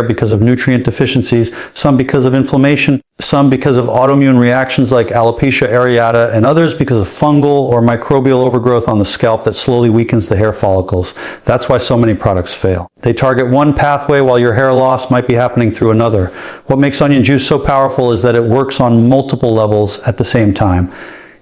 because of nutrient deficiencies, some because of inflammation, some because of autoimmune reactions like alopecia areata, and others because of fungal or microbial overgrowth on the scalp that slowly weakens the hair follicles. That's why so many products fail. They target one pathway while your hair loss might be happening through another. What makes onion juice so powerful is that it works on multiple levels at the same time.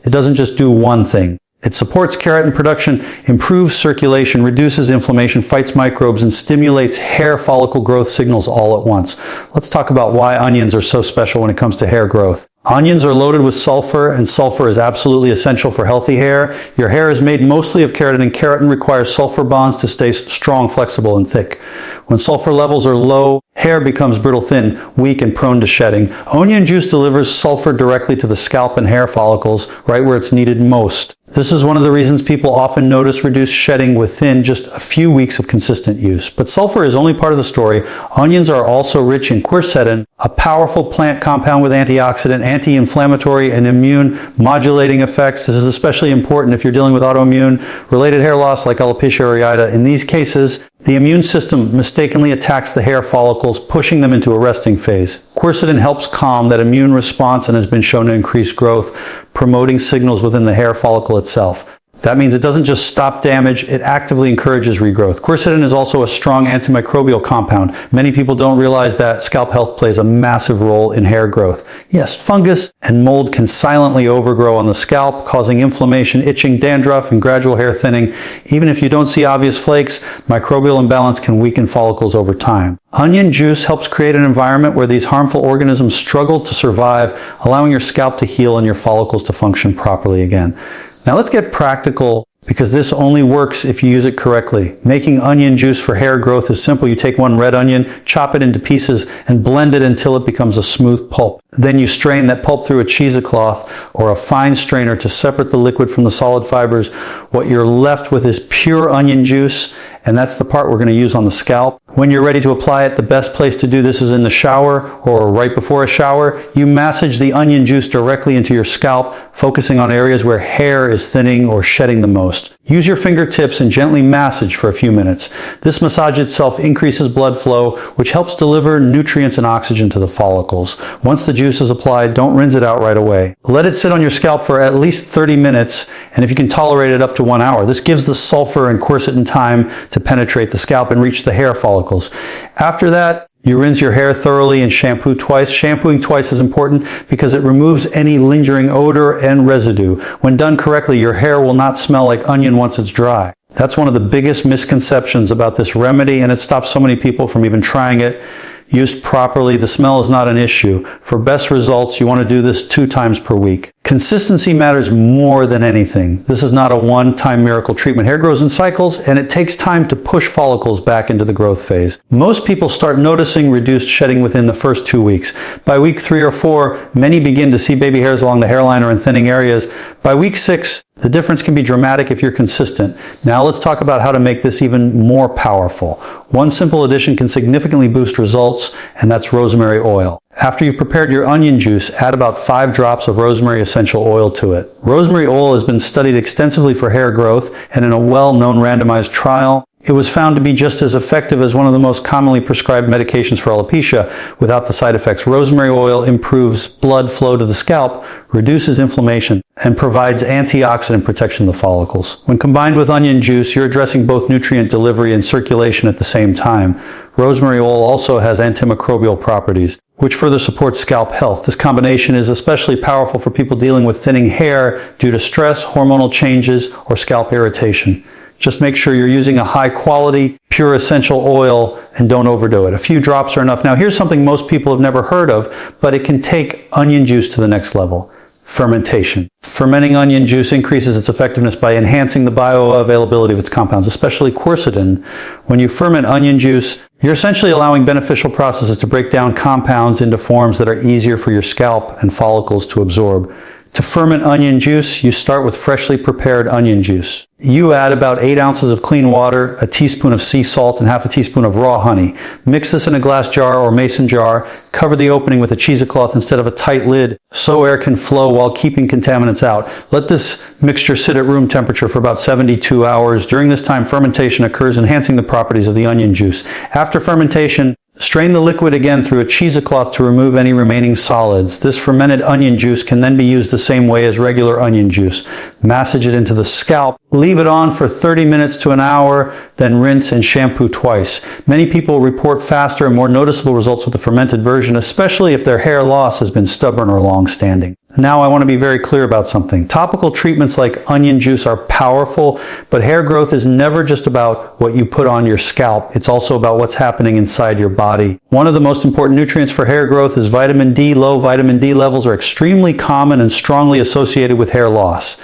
It doesn't just do one thing. It supports keratin production, improves circulation, reduces inflammation, fights microbes, and stimulates hair follicle growth signals all at once. Let's talk about why onions are so special when it comes to hair growth. Onions are loaded with sulfur, and sulfur is absolutely essential for healthy hair. Your hair is made mostly of keratin, and keratin requires sulfur bonds to stay strong, flexible, and thick. When sulfur levels are low, hair becomes brittle, thin, weak, and prone to shedding. Onion juice delivers sulfur directly to the scalp and hair follicles, right where it's needed most. This is one of the reasons people often notice reduced shedding within just a few weeks of consistent use. But sulfur is only part of the story. Onions are also rich in quercetin, a powerful plant compound with antioxidant, anti-inflammatory, and immune modulating effects. This is especially important if you're dealing with autoimmune related hair loss like alopecia areata. In these cases, the immune system mistakenly attacks the hair follicles, pushing them into a resting phase. Quercetin helps calm that immune response and has been shown to increase growth, promoting signals within the hair follicle itself. That means it doesn't just stop damage, it actively encourages regrowth. Quercetin is also a strong antimicrobial compound. Many people don't realize that scalp health plays a massive role in hair growth. Yes, fungus and mold can silently overgrow on the scalp, causing inflammation, itching, dandruff, and gradual hair thinning. Even if you don't see obvious flakes, microbial imbalance can weaken follicles over time. Onion juice helps create an environment where these harmful organisms struggle to survive, allowing your scalp to heal and your follicles to function properly again. Now let's get practical, because this only works if you use it correctly. Making onion juice for hair growth is simple. You take one red onion, chop it into pieces, and blend it until it becomes a smooth pulp. Then you strain that pulp through a cheesecloth or a fine strainer to separate the liquid from the solid fibers. What you're left with is pure onion juice, and that's the part we're going to use on the scalp. When you're ready to apply it, the best place to do this is in the shower or right before a shower. You massage the onion juice directly into your scalp, focusing on areas where hair is thinning or shedding the most. Use your fingertips and gently massage for a few minutes. This massage itself increases blood flow, which helps deliver nutrients and oxygen to the follicles. Once the juice is applied, don't rinse it out right away. Let it sit on your scalp for at least 30 minutes, and if you can tolerate it, up to 1 hour. This gives the sulfur and quercetin time to penetrate the scalp and reach the hair follicles. After that, you rinse your hair thoroughly and shampoo twice. Shampooing twice is important because it removes any lingering odor and residue. When done correctly, your hair will not smell like onion once it's dry. That's one of the biggest misconceptions about this remedy, and it stops so many people from even trying it. Used properly, the smell is not an issue. For best results, you want to do this 2 times per week. Consistency matters more than anything. This is not a one-time miracle treatment. Hair grows in cycles, and it takes time to push follicles back into the growth phase. Most people start noticing reduced shedding within the first 2 weeks. By week 3 or 4, many begin to see baby hairs along the hairline or in thinning areas. By week 6, the difference can be dramatic if you're consistent. Now let's talk about how to make this even more powerful. One simple addition can significantly boost results, and that's rosemary oil. After you've prepared your onion juice, add about 5 drops of rosemary essential oil to it. Rosemary oil has been studied extensively for hair growth, and in a well-known randomized trial, it was found to be just as effective as one of the most commonly prescribed medications for alopecia without the side effects. Rosemary oil improves blood flow to the scalp, reduces inflammation, and provides antioxidant protection to the follicles. When combined with onion juice, you're addressing both nutrient delivery and circulation at the same time. Rosemary oil also has antimicrobial properties, which further supports scalp health. This combination is especially powerful for people dealing with thinning hair due to stress, hormonal changes, or scalp irritation. Just make sure you're using a high quality, pure essential oil and don't overdo it. A few drops are enough. Now here's something most people have never heard of, but it can take onion juice to the next level. Fermentation. Fermenting onion juice increases its effectiveness by enhancing the bioavailability of its compounds, especially quercetin. When you ferment onion juice, you're essentially allowing beneficial processes to break down compounds into forms that are easier for your scalp and follicles to absorb. To ferment onion juice, you start with freshly prepared onion juice. You add about 8 ounces of clean water, a teaspoon of sea salt, and half a teaspoon of raw honey. Mix this in a glass jar or mason jar. Cover the opening with a cheesecloth instead of a tight lid so air can flow while keeping contaminants out. Let this mixture sit at room temperature for about 72 hours. During this time, fermentation occurs, enhancing the properties of the onion juice. After fermentation, Strain the liquid again through a cheesecloth to remove any remaining solids. This fermented onion juice can then be used the same way as regular onion juice. Massage it into the scalp. Leave it on for 30 minutes to an hour, then rinse and shampoo twice. Many people report faster and more noticeable results with the fermented version, especially if their hair loss has been stubborn or long-standing. Now I want to be very clear about something. Topical treatments like onion juice are powerful, but hair growth is never just about what you put on your scalp. It's also about what's happening inside your body. One of the most important nutrients for hair growth is vitamin D. Low vitamin D levels are extremely common and strongly associated with hair loss.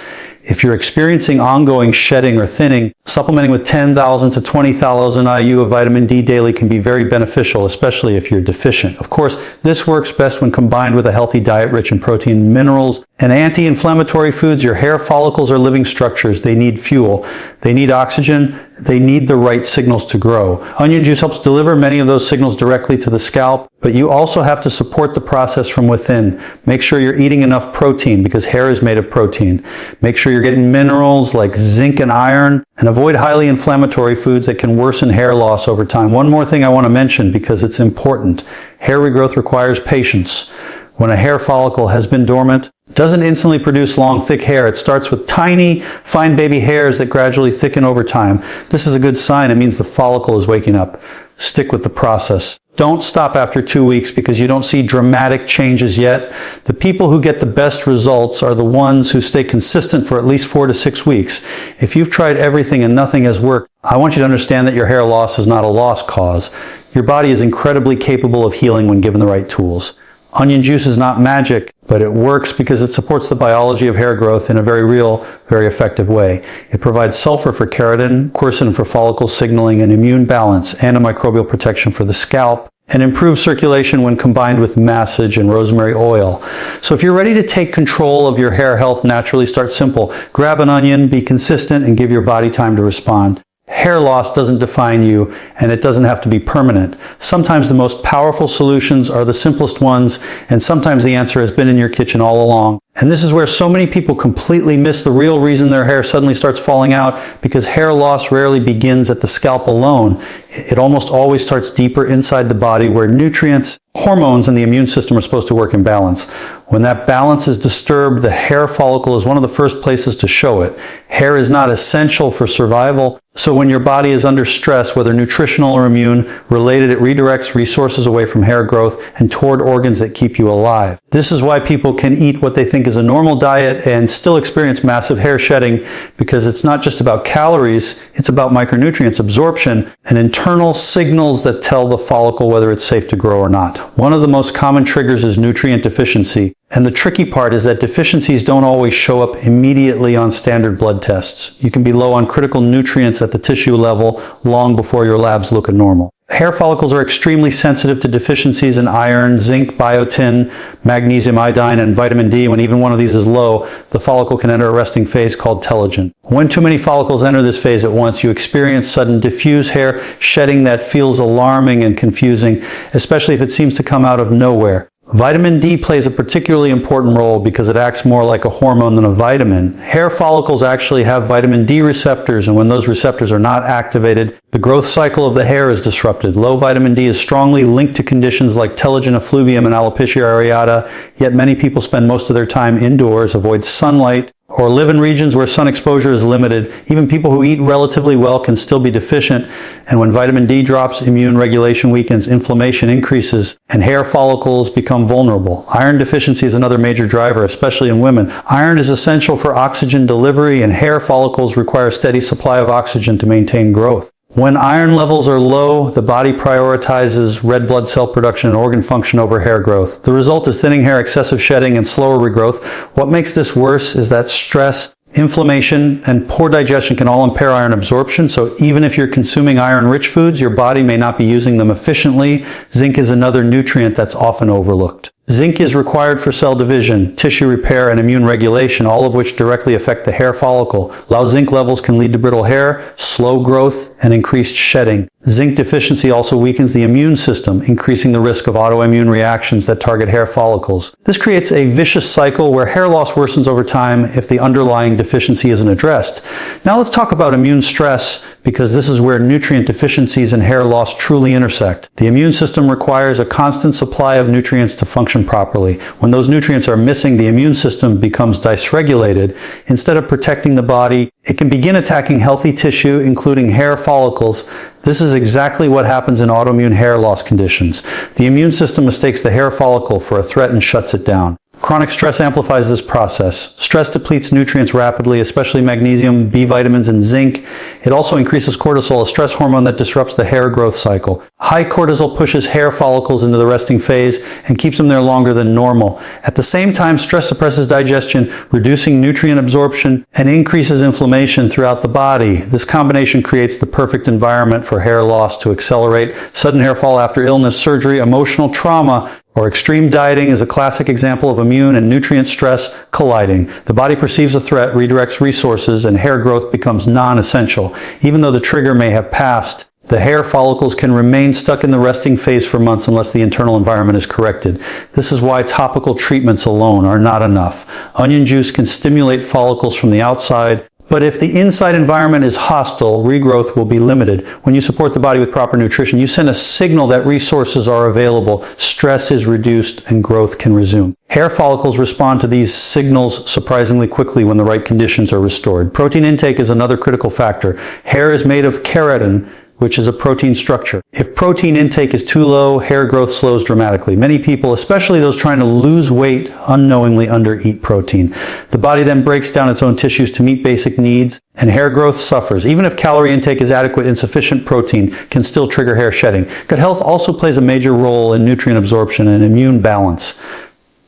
If you're experiencing ongoing shedding or thinning, supplementing with 10,000 to 20,000 IU of vitamin D daily can be very beneficial, especially if you're deficient. Of course, this works best when combined with a healthy diet rich in protein, minerals, and anti-inflammatory foods. Your hair follicles are living structures. They need fuel. They need oxygen. They need the right signals to grow. Onion juice helps deliver many of those signals directly to the scalp, but you also have to support the process from within. Make sure you're eating enough protein because hair is made of protein. Make sure you're getting minerals like zinc and iron, and avoid highly inflammatory foods that can worsen hair loss over time. One more thing I want to mention because it's important. Hair regrowth requires patience. When a hair follicle has been dormant, it doesn't instantly produce long, thick hair. It starts with tiny, fine baby hairs that gradually thicken over time. This is a good sign. It means the follicle is waking up. Stick with the process. Don't stop after 2 weeks because you don't see dramatic changes yet. The people who get the best results are the ones who stay consistent for at least 4 to 6 weeks. If you've tried everything and nothing has worked, I want you to understand that your hair loss is not a lost cause. Your body is incredibly capable of healing when given the right tools. Onion juice is not magic, but it works because it supports the biology of hair growth in a very real, very effective way. It provides sulfur for keratin, quercetin for follicle signaling, and immune balance, antimicrobial protection for the scalp, and improved circulation when combined with massage and rosemary oil. So if you're ready to take control of your hair health naturally, start simple. Grab an onion, be consistent, and give your body time to respond. Hair loss doesn't define you, and it doesn't have to be permanent. Sometimes the most powerful solutions are the simplest ones, and sometimes the answer has been in your kitchen all along. And this is where so many people completely miss the real reason their hair suddenly starts falling out, because hair loss rarely begins at the scalp alone. It almost always starts deeper inside the body where nutrients, hormones, and the immune system are supposed to work in balance. When that balance is disturbed, the hair follicle is one of the first places to show it. Hair is not essential for survival, so when your body is under stress, whether nutritional or immune related, it redirects resources away from hair growth and toward organs that keep you alive. This is why people can eat what they think is a normal diet and still experience massive hair shedding, because it's not just about calories, it's about micronutrients absorption and internal signals that tell the follicle whether it's safe to grow or not. One of the most common triggers is nutrient deficiency. And the tricky part is that deficiencies don't always show up immediately on standard blood tests. You can be low on critical nutrients at the tissue level long before your labs look normal. Hair follicles are extremely sensitive to deficiencies in iron, zinc, biotin, magnesium, iodine, and vitamin D. When even one of these is low, the follicle can enter a resting phase called telogen. When too many follicles enter this phase at once, you experience sudden diffuse hair shedding that feels alarming and confusing, especially if it seems to come out of nowhere. Vitamin D plays a particularly important role because it acts more like a hormone than a vitamin. Hair follicles actually have vitamin D receptors, and when those receptors are not activated, the growth cycle of the hair is disrupted. Low vitamin D is strongly linked to conditions like telogen effluvium and alopecia areata, yet many people spend most of their time indoors, avoid sunlight, or live in regions where sun exposure is limited. Even people who eat relatively well can still be deficient, and when vitamin D drops, immune regulation weakens, inflammation increases, and hair follicles become vulnerable. Iron deficiency is another major driver, especially in women. Iron is essential for oxygen delivery, and hair follicles require a steady supply of oxygen to maintain growth. When iron levels are low, the body prioritizes red blood cell production and organ function over hair growth. The result is thinning hair, excessive shedding, and slower regrowth. What makes this worse is that stress, inflammation, and poor digestion can all impair iron absorption, so even if you're consuming iron-rich foods, your body may not be using them efficiently. Zinc is another nutrient that's often overlooked. Zinc is required for cell division, tissue repair, and immune regulation, all of which directly affect the hair follicle. Low zinc levels can lead to brittle hair, slow growth, and increased shedding. Zinc deficiency also weakens the immune system, increasing the risk of autoimmune reactions that target hair follicles. This creates a vicious cycle where hair loss worsens over time if the underlying deficiency isn't addressed. Now let's talk about immune stress, because this is where nutrient deficiencies and hair loss truly intersect. The immune system requires a constant supply of nutrients to function properly. When those nutrients are missing, the immune system becomes dysregulated. Instead of protecting the body, it can begin attacking healthy tissue, including hair follicles. This is exactly what happens in autoimmune hair loss conditions. The immune system mistakes the hair follicle for a threat and shuts it down. Chronic stress amplifies this process. Stress depletes nutrients rapidly, especially magnesium, B vitamins, and zinc. It also increases cortisol, a stress hormone that disrupts the hair growth cycle. High cortisol pushes hair follicles into the resting phase and keeps them there longer than normal. At the same time, stress suppresses digestion, reducing nutrient absorption, and increases inflammation throughout the body. This combination creates the perfect environment for hair loss to accelerate. Sudden hair fall after illness, surgery, emotional trauma, or extreme dieting is a classic example of immune and nutrient stress colliding. The body perceives a threat, redirects resources, and hair growth becomes non-essential. Even though the trigger may have passed, the hair follicles can remain stuck in the resting phase for months unless the internal environment is corrected. This is why topical treatments alone are not enough. Onion juice can stimulate follicles from the outside, but if the inside environment is hostile, regrowth will be limited. When you support the body with proper nutrition, you send a signal that resources are available, stress is reduced, and growth can resume. Hair follicles respond to these signals surprisingly quickly when the right conditions are restored. Protein intake is another critical factor. Hair is made of keratin, which is a protein structure. If protein intake is too low, hair growth slows dramatically. Many people, especially those trying to lose weight, unknowingly undereat protein. The body then breaks down its own tissues to meet basic needs, and hair growth suffers. Even if calorie intake is adequate, insufficient protein can still trigger hair shedding. Gut health also plays a major role in nutrient absorption and immune balance.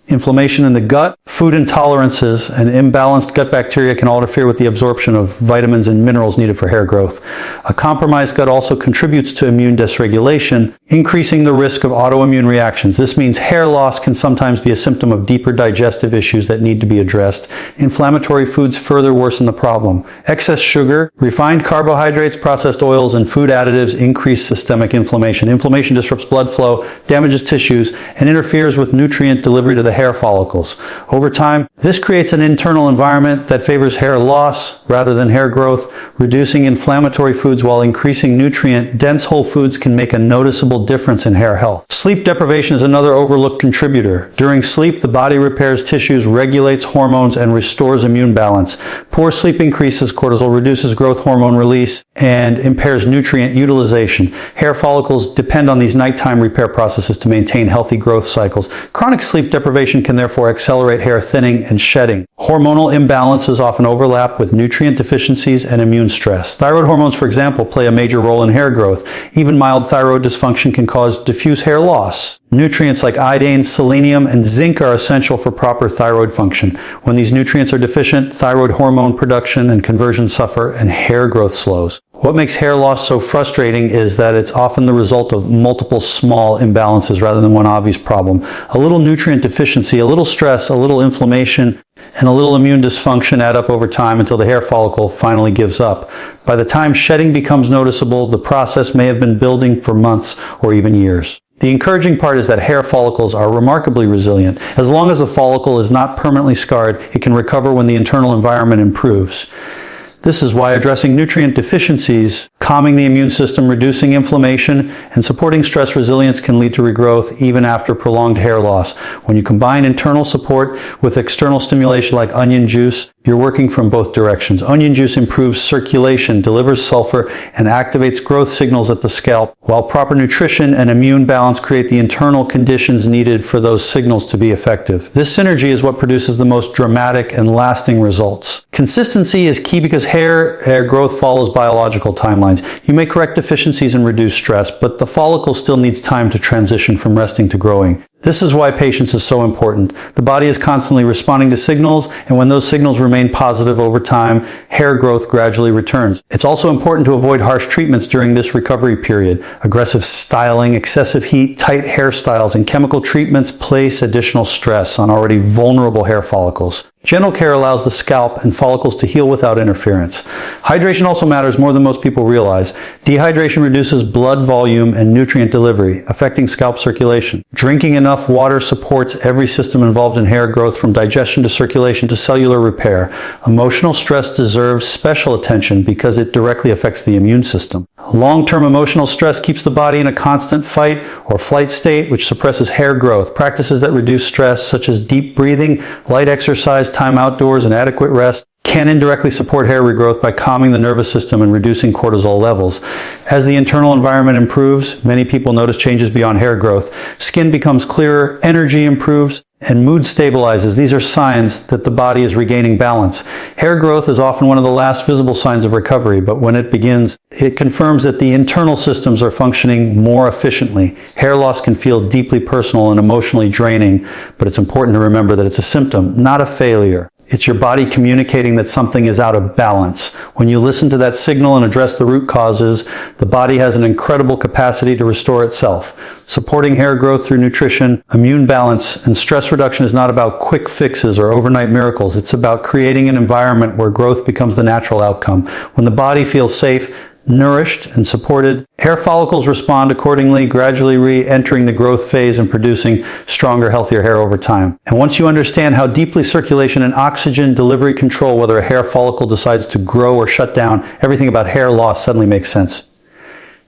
Inflammation in the gut, food intolerances, and imbalanced gut bacteria can all interfere with the absorption of vitamins and minerals needed for hair growth. A compromised gut also contributes to immune dysregulation, increasing the risk of autoimmune reactions. This means hair loss can sometimes be a symptom of deeper digestive issues that need to be addressed. Inflammatory foods further worsen the problem. Excess sugar, refined carbohydrates, processed oils, and food additives increase systemic inflammation. Inflammation disrupts blood flow, damages tissues, and interferes with nutrient delivery to the hair follicles. Over time, this creates an internal environment that favors hair loss rather than hair growth. Reducing inflammatory foods while increasing nutrient-dense whole foods can make a noticeable difference in hair health. Sleep deprivation is another overlooked contributor. During sleep, the body repairs tissues, regulates hormones, and restores immune balance. Poor sleep increases cortisol, reduces growth hormone release, and impairs nutrient utilization. Hair follicles depend on these nighttime repair processes to maintain healthy growth cycles. Chronic sleep deprivation can therefore accelerate hair thinning and shedding. Hormonal imbalances often overlap with nutrient deficiencies and immune stress. Thyroid hormones, for example, play a major role in hair growth. Even mild thyroid dysfunction can cause diffuse hair loss. Nutrients like iodine, selenium, and zinc are essential for proper thyroid function. When these nutrients are deficient, thyroid hormone production and conversion suffer, and hair growth slows. What makes hair loss so frustrating is that it's often the result of multiple small imbalances rather than one obvious problem. A little nutrient deficiency, a little stress, a little inflammation, and a little immune dysfunction add up over time until the hair follicle finally gives up. By the time shedding becomes noticeable, the process may have been building for months or even years. The encouraging part is that hair follicles are remarkably resilient. As long as the follicle is not permanently scarred, it can recover when the internal environment improves. This is why addressing nutrient deficiencies, calming the immune system, reducing inflammation, and supporting stress resilience can lead to regrowth even after prolonged hair loss. When you combine internal support with external stimulation like onion juice, you're working from both directions. Onion juice improves circulation, delivers sulfur, and activates growth signals at the scalp, while proper nutrition and immune balance create the internal conditions needed for those signals to be effective. This synergy is what produces the most dramatic and lasting results. Consistency is key because hair growth follows biological timelines. You may correct deficiencies and reduce stress, but the follicle still needs time to transition from resting to growing. This is why patience is so important. The body is constantly responding to signals, and when those signals remain positive over time, hair growth gradually returns. It's also important to avoid harsh treatments during this recovery period. Aggressive styling, excessive heat, tight hairstyles, and chemical treatments place additional stress on already vulnerable hair follicles. Gentle care allows the scalp and follicles to heal without interference. Hydration also matters more than most people realize. Dehydration reduces blood volume and nutrient delivery, affecting scalp circulation. Drinking enough water supports every system involved in hair growth, from digestion to circulation to cellular repair. Emotional stress deserves special attention because it directly affects the immune system. Long-term emotional stress keeps the body in a constant fight or flight state, which suppresses hair growth. Practices that reduce stress, such as deep breathing, light exercise, time outdoors, and adequate rest, can indirectly support hair regrowth by calming the nervous system and reducing cortisol levels. As the internal environment improves, many people notice changes beyond hair growth. Skin becomes clearer, energy improves, and mood stabilizes. These are signs that the body is regaining balance. Hair growth is often one of the last visible signs of recovery, but when it begins, it confirms that the internal systems are functioning more efficiently. Hair loss can feel deeply personal and emotionally draining, but it's important to remember that it's a symptom, not a failure. It's your body communicating that something is out of balance. When you listen to that signal and address the root causes, the body has an incredible capacity to restore itself. Supporting hair growth through nutrition, immune balance, and stress reduction is not about quick fixes or overnight miracles. It's about creating an environment where growth becomes the natural outcome. When the body feels safe, nourished, and supported, hair follicles respond accordingly, gradually re-entering the growth phase and producing stronger, healthier hair over time. And once you understand how deeply circulation and oxygen delivery control whether a hair follicle decides to grow or shut down, everything about hair loss suddenly makes sense.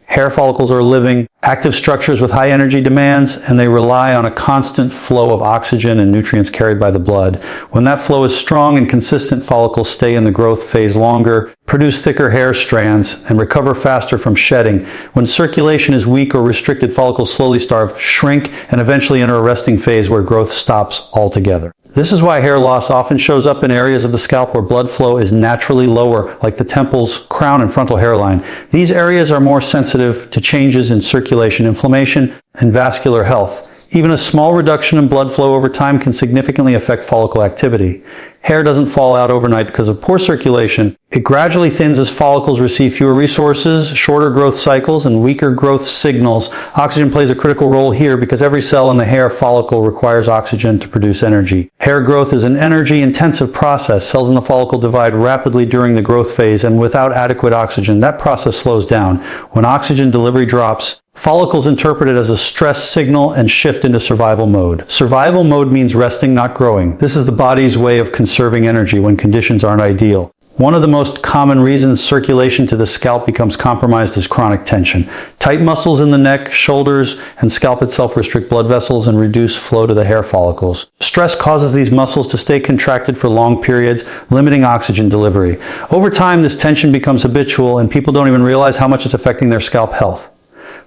Hair follicles are living, active structures with high energy demands, and they rely on a constant flow of oxygen and nutrients carried by the blood. When that flow is strong and consistent, follicles stay in the growth phase longer, produce thicker hair strands, and recover faster from shedding. When circulation is weak or restricted, follicles slowly starve, shrink, and eventually enter a resting phase where growth stops altogether. This is why hair loss often shows up in areas of the scalp where blood flow is naturally lower, like the temples, crown, and frontal hairline. These areas are more sensitive to changes in circulation, inflammation, and vascular health. Even a small reduction in blood flow over time can significantly affect follicle activity. Hair doesn't fall out overnight because of poor circulation. It gradually thins as follicles receive fewer resources, shorter growth cycles, and weaker growth signals. Oxygen plays a critical role here because every cell in the hair follicle requires oxygen to produce energy. Hair growth is an energy-intensive process. Cells in the follicle divide rapidly during the growth phase, and without adequate oxygen, that process slows down. When oxygen delivery drops, follicles interpret it as a stress signal and shift into survival mode. Survival mode means resting, not growing. This is the body's way of conserving energy when conditions aren't ideal. One of the most common reasons circulation to the scalp becomes compromised is chronic tension. Tight muscles in the neck, shoulders, and scalp itself restrict blood vessels and reduce flow to the hair follicles. Stress causes these muscles to stay contracted for long periods, limiting oxygen delivery. Over time, this tension becomes habitual, and people don't even realize how much it's affecting their scalp health.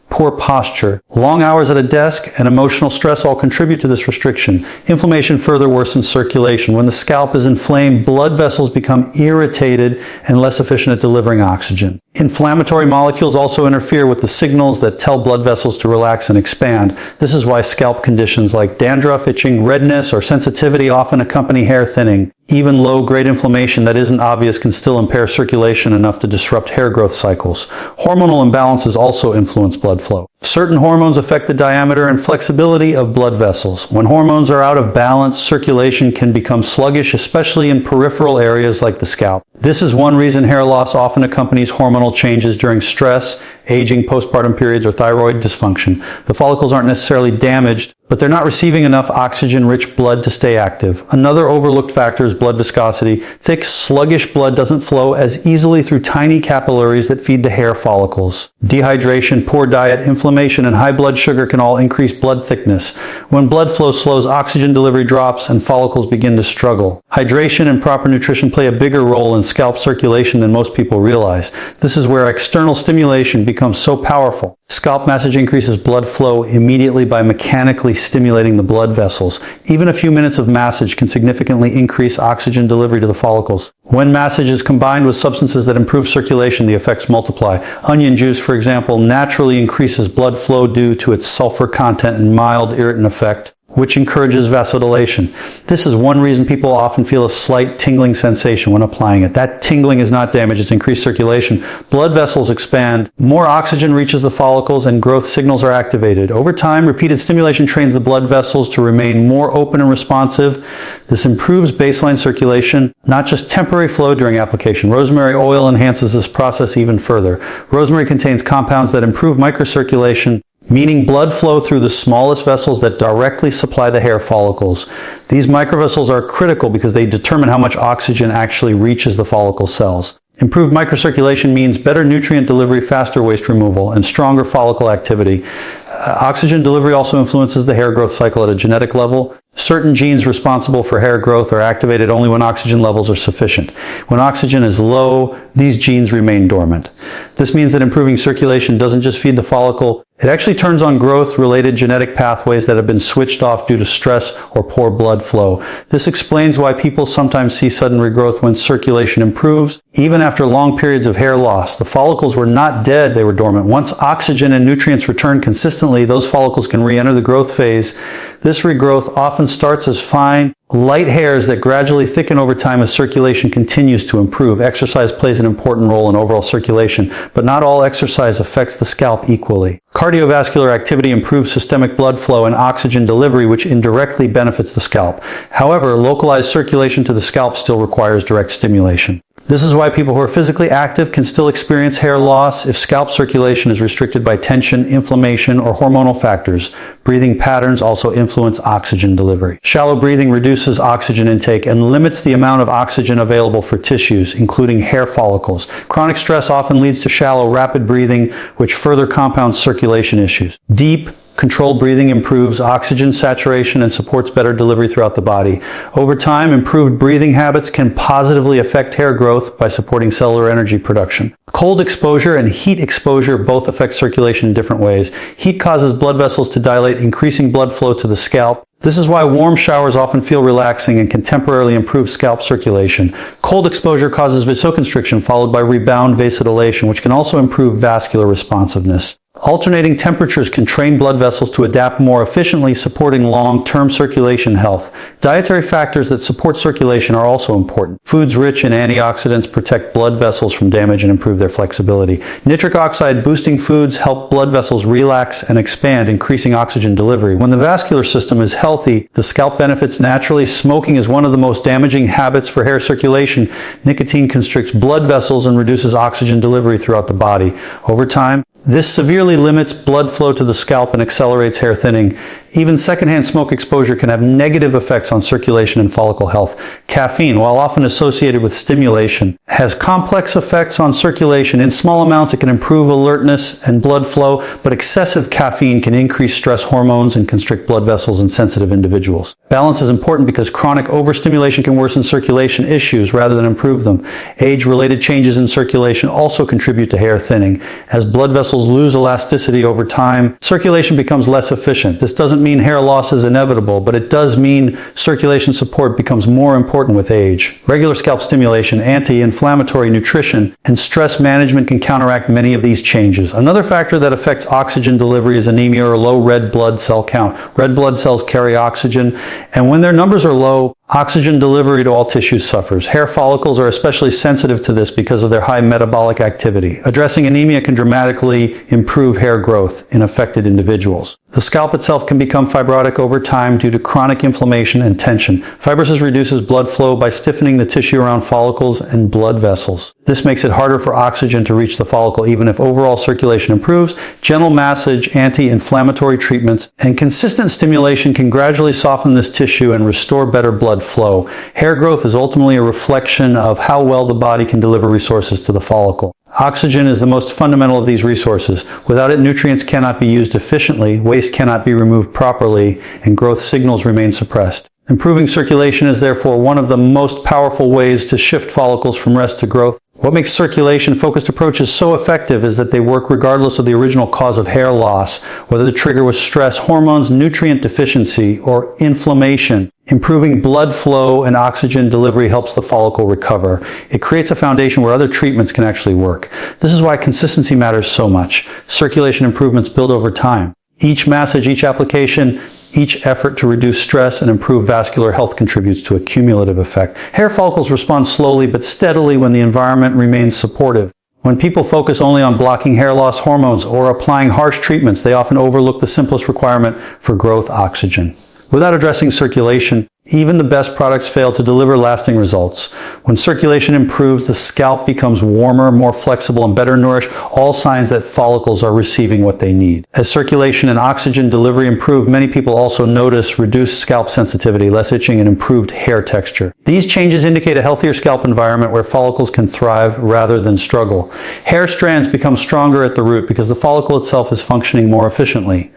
Poor posture, long hours at a desk, and emotional stress all contribute to this restriction. Inflammation further worsens circulation. When the scalp is inflamed, blood vessels become irritated and less efficient at delivering oxygen. Inflammatory molecules also interfere with the signals that tell blood vessels to relax and expand. This is why scalp conditions like dandruff, itching, redness, or sensitivity often accompany hair thinning. Even low-grade inflammation that isn't obvious can still impair circulation enough to disrupt hair growth cycles. Hormonal imbalances also influence blood flow. Certain hormones affect the diameter and flexibility of blood vessels. When hormones are out of balance, circulation can become sluggish, especially in peripheral areas like the scalp. This is one reason hair loss often accompanies hormonal changes during stress, aging, postpartum periods, or thyroid dysfunction. The follicles aren't necessarily damaged, but they're not receiving enough oxygen-rich blood to stay active. Another overlooked factor is blood viscosity. Thick, sluggish blood doesn't flow as easily through tiny capillaries that feed the hair follicles. Dehydration, poor diet, inflammation, and high blood sugar can all increase blood thickness. When blood flow slows, oxygen delivery drops and follicles begin to struggle. Hydration and proper nutrition play a bigger role in scalp circulation than most people realize. This is where external stimulation becomes so powerful. Scalp massage increases blood flow immediately by mechanically stimulating the blood vessels. Even a few minutes of massage can significantly increase oxygen delivery to the follicles. When massage is combined with substances that improve circulation, the effects multiply. Onion juice, for example, naturally increases blood flow due to its sulfur content and mild irritant effect. which encourages vasodilation. This is one reason people often feel a slight tingling sensation when applying it. That tingling is not damage, it's increased circulation. Blood vessels expand, more oxygen reaches the follicles, and growth signals are activated. Over time, repeated stimulation trains the blood vessels to remain more open and responsive. This improves baseline circulation, not just temporary flow during application. Rosemary oil enhances this process even further. Rosemary contains compounds that improve microcirculation, meaning blood flow through the smallest vessels that directly supply the hair follicles. These microvessels are critical because they determine how much oxygen actually reaches the follicle cells. Improved microcirculation means better nutrient delivery, faster waste removal, and stronger follicle activity. Oxygen delivery also influences the hair growth cycle at a genetic level. Certain genes responsible for hair growth are activated only when oxygen levels are sufficient. When oxygen is low, these genes remain dormant. This means that improving circulation doesn't just feed the follicle, it actually turns on growth-related genetic pathways that have been switched off due to stress or poor blood flow. This explains why people sometimes see sudden regrowth when circulation improves. Even after long periods of hair loss, the follicles were not dead, they were dormant. Once oxygen and nutrients return consistently, those follicles can re-enter the growth phase. This regrowth often starts as fine, light hairs that gradually thicken over time as circulation continues to improve. Exercise plays an important role in overall circulation, but not all exercise affects the scalp equally. Cardiovascular activity improves systemic blood flow and oxygen delivery, which indirectly benefits the scalp. However, localized circulation to the scalp still requires direct stimulation. This is why people who are physically active can still experience hair loss if scalp circulation is restricted by tension, inflammation, or hormonal factors. Breathing patterns also influence oxygen delivery. Shallow breathing reduces oxygen intake and limits the amount of oxygen available for tissues, including hair follicles. Chronic stress often leads to shallow, rapid breathing, which further compounds circulation issues. Deep, controlled breathing improves oxygen saturation and supports better delivery throughout the body. Over time, improved breathing habits can positively affect hair growth by supporting cellular energy production. Cold exposure and heat exposure both affect circulation in different ways. Heat causes blood vessels to dilate, increasing blood flow to the scalp. This is why warm showers often feel relaxing and can temporarily improve scalp circulation. Cold exposure causes vasoconstriction, followed by rebound vasodilation, which can also improve vascular responsiveness. Alternating temperatures can train blood vessels to adapt more efficiently, supporting long-term circulation health. Dietary factors that support circulation are also important. Foods rich in antioxidants protect blood vessels from damage and improve their flexibility. Nitric oxide-boosting foods help blood vessels relax and expand, increasing oxygen delivery. When the vascular system is healthy, the scalp benefits naturally. Smoking is one of the most damaging habits for hair circulation. Nicotine constricts blood vessels and reduces oxygen delivery throughout the body. Over time, this severely limits blood flow to the scalp and accelerates hair thinning. Even secondhand smoke exposure can have negative effects on circulation and follicle health. Caffeine, while often associated with stimulation, has complex effects on circulation. In small amounts, it can improve alertness and blood flow, but excessive caffeine can increase stress hormones and constrict blood vessels in sensitive individuals. Balance is important because chronic overstimulation can worsen circulation issues rather than improve them. Age-related changes in circulation also contribute to hair thinning. As blood vessels lose elasticity over time, circulation becomes less efficient. This doesn't mean hair loss is inevitable, but it does mean circulation support becomes more important with age. Regular scalp stimulation, anti-inflammatory nutrition, and stress management can counteract many of these changes. Another factor that affects oxygen delivery is anemia or low red blood cell count. Red blood cells carry oxygen, and when their numbers are low, oxygen delivery to all tissues suffers. Hair follicles are especially sensitive to this because of their high metabolic activity. Addressing anemia can dramatically improve hair growth in affected individuals. The scalp itself can become fibrotic over time due to chronic inflammation and tension. Fibrosis reduces blood flow by stiffening the tissue around follicles and blood vessels. This makes it harder for oxygen to reach the follicle even if overall circulation improves. Gentle massage, anti-inflammatory treatments, and consistent stimulation can gradually soften this tissue and restore better blood flow. Hair growth is ultimately a reflection of how well the body can deliver resources to the follicle. Oxygen is the most fundamental of these resources. Without it, nutrients cannot be used efficiently, waste cannot be removed properly, and growth signals remain suppressed. Improving circulation is therefore one of the most powerful ways to shift follicles from rest to growth. What makes circulation-focused approaches so effective is that they work regardless of the original cause of hair loss, whether the trigger was stress, hormones, nutrient deficiency, or inflammation. Improving blood flow and oxygen delivery helps the follicle recover. It creates a foundation where other treatments can actually work. This is why consistency matters so much. Circulation improvements build over time. Each massage, each application Each effort to reduce stress and improve vascular health contributes to a cumulative effect. Hair follicles respond slowly but steadily when the environment remains supportive. When people focus only on blocking hair loss hormones or applying harsh treatments, they often overlook the simplest requirement for growth: oxygen. Without addressing circulation, even the best products fail to deliver lasting results. When circulation improves, the scalp becomes warmer, more flexible, and better nourished, all signs that follicles are receiving what they need. As circulation and oxygen delivery improve, many people also notice reduced scalp sensitivity, less itching, and improved hair texture. These changes indicate a healthier scalp environment where follicles can thrive rather than struggle. Hair strands become stronger at the root because the follicle itself is functioning more efficiently.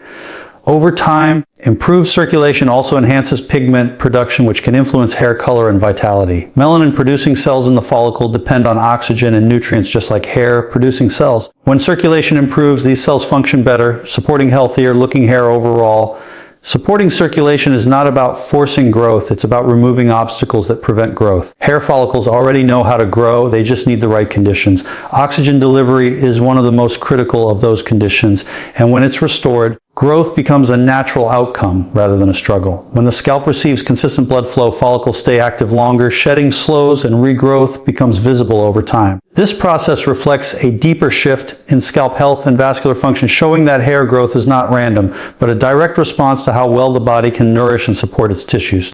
Over time, improved circulation also enhances pigment production, which can influence hair color and vitality. Melanin-producing cells in the follicle depend on oxygen and nutrients just like hair-producing cells. When circulation improves, these cells function better, supporting healthier-looking hair overall. Supporting circulation is not about forcing growth, it's about removing obstacles that prevent growth. Hair follicles already know how to grow, they just need the right conditions. Oxygen delivery is one of the most critical of those conditions, and when it's restored, growth becomes a natural outcome rather than a struggle. When the scalp receives consistent blood flow, follicles stay active longer, shedding slows, and regrowth becomes visible over time. This process reflects a deeper shift in scalp health and vascular function, showing that hair growth is not random, but a direct response to how well the body can nourish and support its tissues.